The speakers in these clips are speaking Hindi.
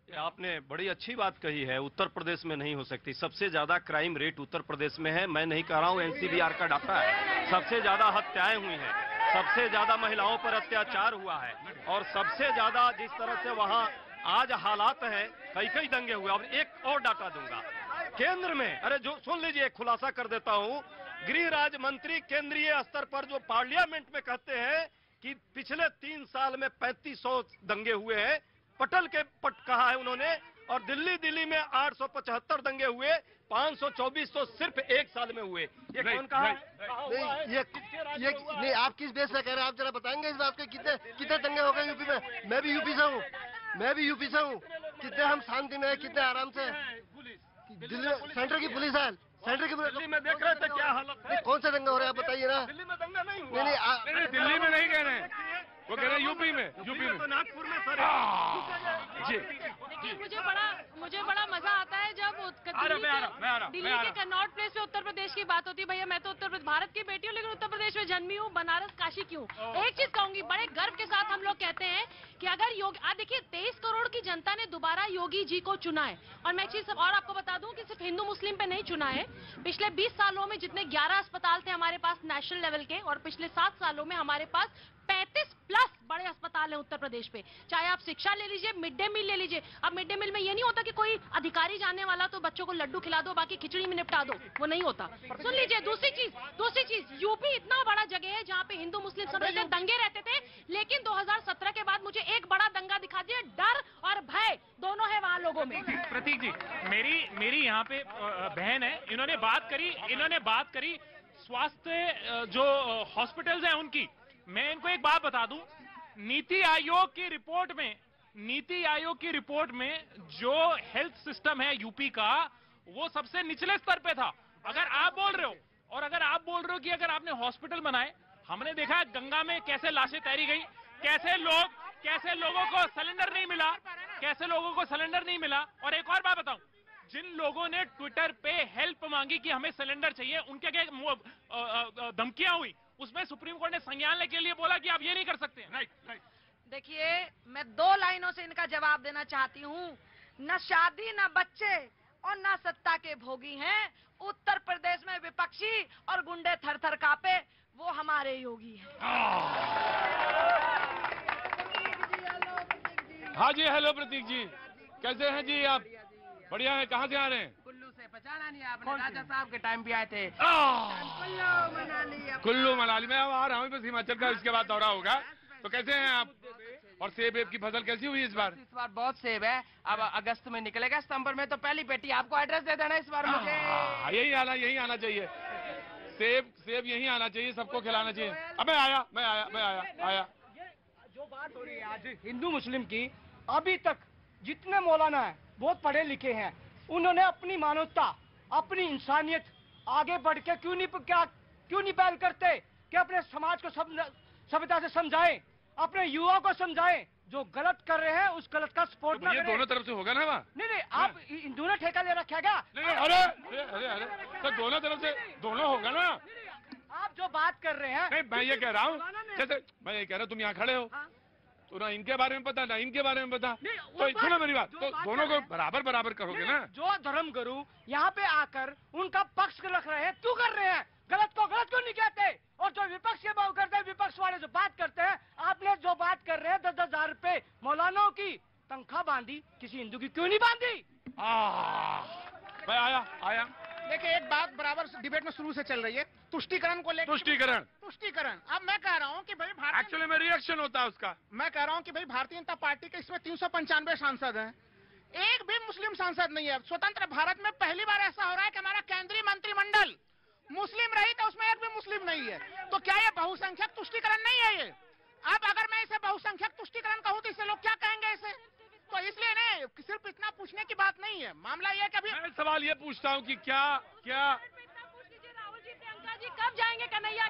आपने बड़ी अच्छी बात कही है, उत्तर प्रदेश में नहीं हो सकती। सबसे ज्यादा क्राइम रेट उत्तर प्रदेश में है। मैं नहीं कह रहा हूं, एनसीबीआर का डाटा है। सबसे ज्यादा हत्याएं हुई हैं, सबसे ज्यादा महिलाओं पर अत्याचार हुआ है, और सबसे ज्यादा जिस तरह से वहां आज हालात हैं, कई दंगे हुए। अब एक और डाटा दूंगा, केंद्र में, अरे जो सुन लीजिए, खुलासा कर देता हूं, गृह राज्य मंत्री केंद्रीय स्तर पर जो पार्लियामेंट में कहते हैं कि पिछले 3 साल में 3500 दंगे हुए हैं, पटल के पट कहा है उन्होंने, और दिल्ली में 875 दंगे हुए, 524 तो सिर्फ 1 साल में हुए। ये कौन कहा? नहीं, आप किस बेस पे कह रहे हैं? आप जरा बताएंगे इस बात को, कितने दंगे हो गए यूपी में? मैं भी यूपी से हूँ। कितने हम शांति में है, कितने आराम से। दिल्ली सेंटर की पुलिस है, दिल्ली में देख रहे थे क्या हालत है? कौन से दंगे हो रहे हैं आप बताइए ना। दिल्ली में दंगा नहीं हुआ। नहीं, दिल्ली में नहीं कह रहे हैं, वो कह रहे हैं यूपी में तो नागपुर में सर। जी। मुझे बड़ा मजा आता है जब दिल्ली के कन्नॉट प्लेस पे उत्तर प्रदेश की बात होती है। भैया मैं तो भारत की बेटी हूँ, लेकिन उत्तर प्रदेश में जन्मी हूँ, बनारस काशी क्यों। एक चीज कहूंगी, बड़े गर्व के साथ हम लोग कहते हैं कि अगर योगी, आज देखिए 23 करोड़ की जनता ने दोबारा योगी जी को चुना है। और मैं एक चीज और आपको बता दूं कि सिर्फ हिंदू मुस्लिम पे नहीं चुना है। पिछले 20 सालों में जितने 11 अस्पताल थे हमारे पास नेशनल लेवल के, और पिछले 7 सालों में हमारे पास 35 प्लस बड़े अस्पताल हैं उत्तर प्रदेश पे। चाहे आप शिक्षा ले लीजिए, मिड डे मील ले लीजिए। अब मिड डे मील में ये नहीं होता कि कोई अधिकारी जाने वाला तो बच्चों को लड्डू खिला दो, बाकी खिचड़ी में निपटा दो, वो नहीं होता। सुन लीजिए, दूसरी चीज, यूपी इतना बड़ा जगह है जहाँ पे हिंदू मुस्लिम सब रहते, दंगे रहते थे, लेकिन 2017 के बाद मुझे एक बड़ा दंगा दिखा दिया। डर और भय दोनों है वहाँ लोगों में। प्रतीक जी, मेरी यहाँ पे बहन है, इन्होंने बात करी स्वास्थ्य जो हॉस्पिटल्स हैं उनकी। मैं इनको एक बात बता दूं, नीति आयोग की रिपोर्ट में जो हेल्थ सिस्टम है यूपी का, वो सबसे निचले स्तर पे था। अगर आप बोल रहे हो कि अगर आपने हॉस्पिटल बनाए, हमने देखा गंगा में कैसे लाशें तैरी गई, कैसे लोगों को सिलेंडर नहीं मिला। और एक और बात बताऊं, जिन लोगों ने ट्विटर पे हेल्प मांगी कि हमें सिलेंडर चाहिए, उनके क्या धमकियां हुई, उसमें सुप्रीम कोर्ट ने संज्ञान लेने के लिए बोला कि आप ये नहीं कर सकते। राइट। देखिए, मैं 2 लाइनों से इनका जवाब देना चाहती हूँ। न शादी, न बच्चे और न सत्ता के भोगी हैं उत्तर प्रदेश में विपक्षी और गुंडे थर थर कांपे, वो हमारे योगी हैं। हाँ जी, हेलो प्रतीक जी, कैसे हैं जी आप? बढ़िया है। कहाँ से आ रहे हैं? कुल्लू से। पहचाना नहीं आपने? राजा साहब के टाइम भी आए थे। कुल्लू मनाली में आ रहा हूँ, बस हिमाचल का इसके बाद दौरा होगा। तो कैसे हैं आप? और सेब की फसल कैसी हुई इस बार? बहुत सेब है। अब अगस्त में निकलेगा, सितंबर में। तो पहली बेटी आपको एड्रेस दे देना इस बार मुझे। यही आना चाहिए। सेब यही आना चाहिए, सबको खिलाना चाहिए। अब मैं आया। जो बात हो रही है आज हिंदू मुस्लिम की, अभी तक जितने मौलाना है बहुत पढ़े लिखे हैं, उन्होंने अपनी मानवता, अपनी इंसानियत आगे बढ़ के क्यों नहीं पहल करते कि अपने समाज को सभ्यता से समझाएं, अपने युवाओं को समझाएं, जो गलत कर रहे हैं उस गलत का सपोर्ट ना करें। दोनों तरफ से होगा ना वहाँ? नहीं, आप हिंदू ने ठेका ले रखा क्या? अरे तो दोनों तरफ से दोनों होगा ना। आप जो बात कर रहे हैं, नहीं, मैं ये कह रहा हूँ, जैसे मैं ये कह रहा हूँ, तुम यहाँ खड़े हो तो ना इनके बारे में पता ना इनके बारे में पता, तो सुनो मेरी बात, तो दोनों को बराबर करोगे ना। जो धर्म गुरु यहाँ पे आकर उनका पक्ष रख रहे हैं, क्यों कर रहे हैं? गलत को गलत क्यों नहीं कहते? और जो विपक्ष के बात करते हैं, विपक्ष वाले जो बात करते हैं, आपने जो बात कर रहे हैं 10-10 हजार रुपए मौलानाओं की तनख्वाह बांधी, किसी हिंदू की क्यों नहीं बांधी? मैं आया। देखिए, एक बात बराबर डिबेट में शुरू से चल रही है, तुष्टीकरण को लेकर। तुष्टीकरण। अब मैं कह रहा हूँ कि भाई एक्चुअली में रिएक्शन होता है उसका। मैं कह रहा हूँ कि भाई भारतीय जनता पार्टी के इसमें 395 सांसद हैं, एक भी मुस्लिम सांसद नहीं है। स्वतंत्र भारत में पहली बार ऐसा हो रहा है कि हमारा केंद्रीय मंत्रिमंडल मुस्लिम रही तो उसमें एक भी मुस्लिम नहीं है। तो क्या ये बहुसंख्यक तुष्टीकरण नहीं है ये? अब अगर मैं इसे बहुसंख्यक तुष्टीकरण कहूँ तो इसे लोग क्या कहेंगे इसे? तो इसलिए नहीं, सिर्फ इतना पूछने की बात नहीं है, मामला ये कि अभी मैं सवाल ये पूछता हूँ कि क्या राहुल जी, प्रियंका जी कब जाएंगे कन्हैया?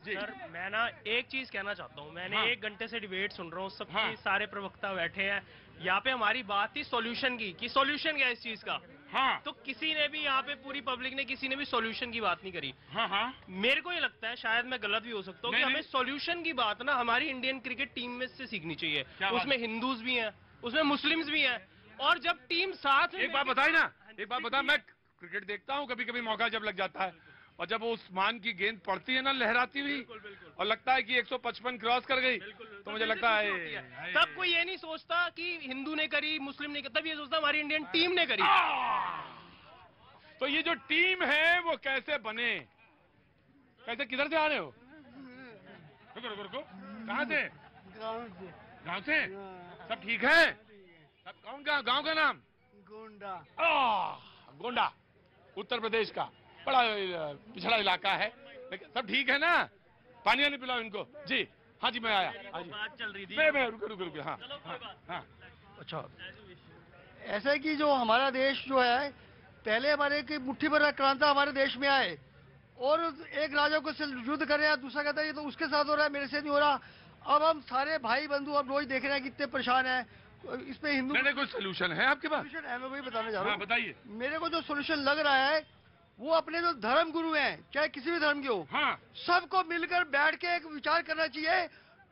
सर, मैं ना एक चीज कहना चाहता हूँ। मैंने 1 घंटे से डिबेट सुन रहा हूँ, सबके सारे प्रवक्ता बैठे हैं। यहाँ पे हमारी बात थी सॉल्यूशन की, कि सॉल्यूशन क्या है इस चीज का। तो किसी ने भी यहाँ पे, पूरी पब्लिक ने किसी ने भी सॉल्यूशन की बात नहीं करी। मेरे को ये लगता है, शायद मैं गलत भी हो सकता हूँ, कि हमें सॉल्यूशन की बात ना हमारी इंडियन क्रिकेट टीम में से सीखनी चाहिए। उसमें हिंदूज भी हैं, उसमें मुस्लिम्स भी हैं, और जब टीम साथ एक बात बताए ना, एक बात बता, मैं क्रिकेट देखता हूँ, कभी कभी मौका जब लग जाता है, और जब वो उस्मान की गेंद पड़ती है ना लहराती हुई, और लगता है कि 155 क्रॉस कर गई, तो मुझे लगता है तब कोई ये नहीं सोचता कि हिंदू ने करी, मुस्लिम ने करी, तब ये सोचता हमारी इंडियन टीम ने करी। तो ये जो टीम है वो कैसे बने, कैसे, किधर से आ रहे हो? रुको रुको रुको, कहाँ से? गाँव से। सब ठीक है? सब कौन का गाँव का नाम? गोंडा। गोंडा उत्तर प्रदेश का बड़ा पिछड़ा इलाका है, लेकिन सब ठीक है ना? पानी नहीं पिलाओ इनको जी। हाँ जी मैं आया। बात चल रही थी। मैं रुको हाँ हाँ। अच्छा, ऐसा कि जो हमारा देश जो है, पहले हमारे की मुट्ठी भर आक्रांता हमारे देश में आए और एक राजा को युद्ध कर रहे हैं, दूसरा कहता है ये तो उसके साथ हो रहा है, मेरे से नहीं हो रहा। अब हम सारे भाई बंधु अब रोज देख रहे हैं कितने परेशान हैं। इसमें हिंदू नहीं कोई सोल्यूशन है आपके पास? सोल्यूशन है, मैं वही बताने जा रहा हूँ। बताइए। मेरे को जो सोल्यूशन लग रहा है वो अपने जो धर्म गुरु हैं, चाहे किसी भी धर्म के हो, हाँ। सबको मिलकर बैठ के एक विचार करना चाहिए।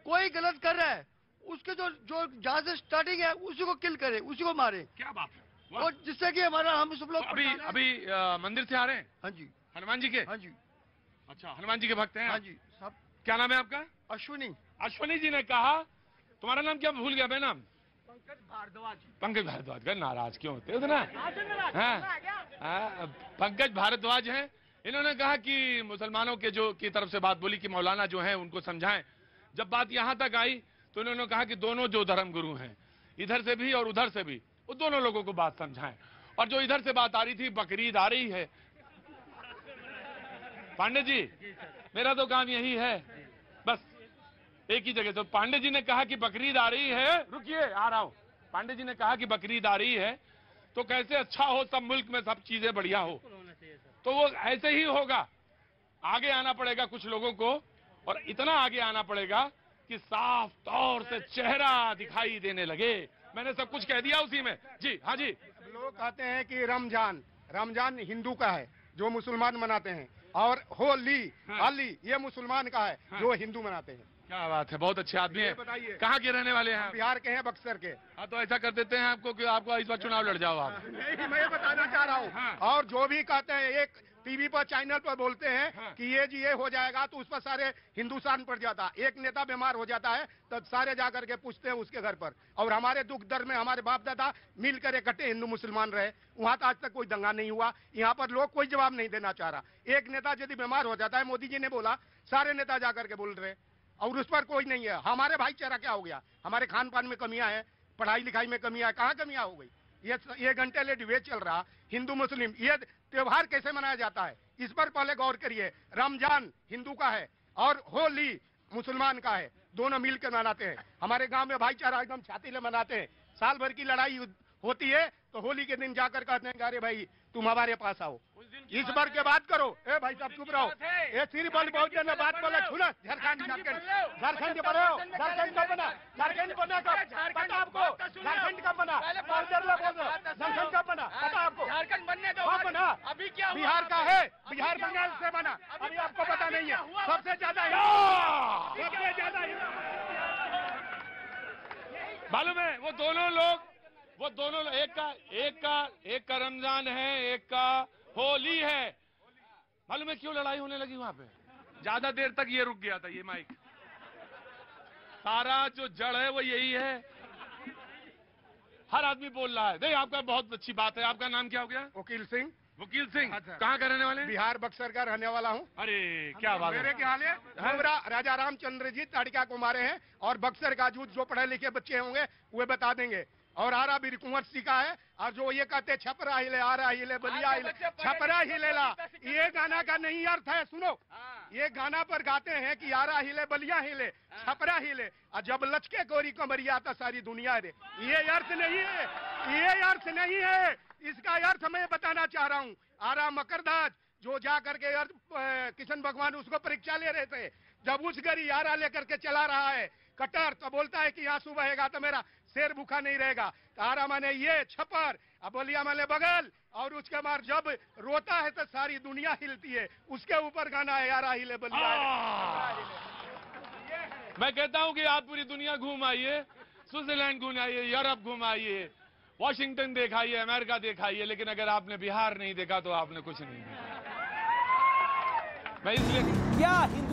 कोई गलत कर रहा है, उसके जो जहाँ से स्टार्टिंग है उसी को किल करे, उसी को मारे। क्या बात है। और जिससे कि हमारा हम सब लोग अभी मंदिर से आ रहे हैं? हाँ जी। हनुमान जी के? हाँ जी। अच्छा, हनुमान जी के भक्त हैं? हाँ जी। सब। क्या नाम है आपका? अश्विनी। अश्विनी जी ने कहा, तुम्हारा नाम क्या भूल गया मैं नाम? पंकज भारद्वाज। का नाराज क्यों होते हो ना? पंकज भारद्वाज हैं। इन्होंने कहा कि मुसलमानों के जो की तरफ से बात बोली कि मौलाना जो है उनको समझाएं। जब बात यहाँ तक आई तो इन्होंने कहा कि दोनों जो धर्म गुरु हैं, इधर से भी और उधर से भी, वो दोनों लोगों को बात समझाएं। और जो इधर से बात आ रही थी, बकरीद आ रही है। पांडे जी, मेरा तो काम यही है, बस एक ही जगह। तो पांडे जी ने कहा कि बकरीद आ रही है, रुकिए आ रहा हूं। पांडे जी ने कहा कि बकरीद आ रही है तो कैसे अच्छा हो, सब मुल्क में सब चीजें बढ़िया हो, तो वो ऐसे ही होगा। आगे आना पड़ेगा कुछ लोगों को, और इतना आगे आना पड़ेगा कि साफ तौर से चेहरा दिखाई देने लगे। मैंने सब कुछ कह दिया उसी में जी। हाँ जी। लोग कहते हैं कि रमजान हिंदू का है जो मुसलमान मनाते हैं, और होली अली ये मुसलमान का है जो हिंदू मनाते हैं। क्या बात है, बहुत अच्छे आदमी है। बताइए कहाँ के रहने वाले हैं? बिहार के हैं, बक्सर के। हाँ, तो ऐसा कर देते हैं आपको कि आपको इस बार चुनाव लड़ जाओ आप। नहीं, मैं बताना चाह रहा हूँ। हाँ। और जो भी कहते हैं, एक टीवी पर चैनल पर बोलते हैं हाँ। कि ये जी ये हो जाएगा, तो उस पर सारे हिंदुस्तान पड़ जाता। एक नेता बीमार हो जाता है तो सारे जाकर के पूछते हैं उसके घर पर। और हमारे दुख दर्द में हमारे बाप दादा मिलकर इकट्ठे हिंदू मुसलमान रहे, वहाँ तो आज तक कोई दंगा नहीं हुआ। यहाँ पर लोग कोई जवाब नहीं देना चाह रहा। एक नेता यदि बीमार हो जाता है, मोदी जी ने बोला, सारे नेता जाकर के बोल रहे, और उस पर कोई नहीं है। हमारे भाईचारा क्या हो गया? हमारे खान पान में कमियां हैं, पढ़ाई लिखाई में कमियां, कहाँ कमियां हो गई? ये घंटे ले डिबेट चल रहा, हिंदू मुस्लिम ये त्योहार कैसे मनाया जाता है, इस पर पहले गौर करिए। रमजान हिंदू का है और होली मुसलमान का है, दोनों मिलकर मनाते हैं। हमारे गांव में भाईचारा एकदम छाती ले मनाते हैं। साल भर की लड़ाई होती है तो होली के दिन जाकर कहते हैं अरे भाई तुम हमारे पास आओ, इस बार के बात करो। ए भाई साहब चुप रहो, ये सिर्फ बहुत जन बात बोला। सुना झारखंड के बने हो, झारखंड कब बना? झारखंड बना कब पता आपको? झारखंड कब बना? झारखंड कब बना पता आपको? झारखंड बनने दो, कब बना? अभी क्या बिहार का है, बिहार बंगाल से बना, अभी आपको पता नहीं है। सबसे ज्यादा मालूम है वो दोनों लोग एक का रमजान है, एक का होली है। मालूम है क्यों लड़ाई होने लगी वहां पे? ज्यादा देर तक ये रुक गया था ये माइक। सारा जो जड़ है वो यही है। हर आदमी बोल रहा है। देखिए आपका बहुत अच्छी बात है। आपका नाम क्या हो गया? वकील सिंह। वकील सिंह, कहाँ का रहने वाले? बिहार बक्सर का रहने वाला हूँ। अरे क्या बात है। मेरे क्या हाल है? राजा रामचंद्र जी ताड़िका को मारे हैं, और बक्सर का जो पढ़े लिखे बच्चे होंगे वे बता देंगे। और आरा भी कुंवर सिखा है, और जो ये कहते छपरा हिले, आरा हिले, बलिया हिले, छपरा हिलेला, ये गाना का नहीं अर्थ है। सुनो, ये गाना पर गाते हैं कि आरा हिले, बलिया हिले, छपरा हिले, और जब लचके गोरी कमरिया तो सारी दुनिया रे। ये अर्थ नहीं है, ये अर्थ नहीं है। इसका अर्थ मैं बताना चाह रहा हूँ। आरा मकरदाज जो जा करके किशन भगवान उसको परीक्षा ले रहे थे, जब उस गरी आरा लेकर के चला रहा है कटर, तो बोलता है कि आंसू बहेगा तो मेरा शेर भूखा नहीं रहेगा। आरा माने ये छपर, अब बलिया माने बगल, और उसके बाद जब रोता है तो सारी दुनिया हिलती है। उसके ऊपर गाना है आरा हिले बलिया। मैं कहता हूं कि आप पूरी दुनिया घूम आइए, स्विट्जरलैंड घुमाइए, यूरोप घुमाइए, वॉशिंगटन दिखाइए, अमेरिका दिखाइए, लेकिन अगर आपने बिहार नहीं देखा तो आपने कुछ नहीं देखा। मैं इसलिए क्या हिंदू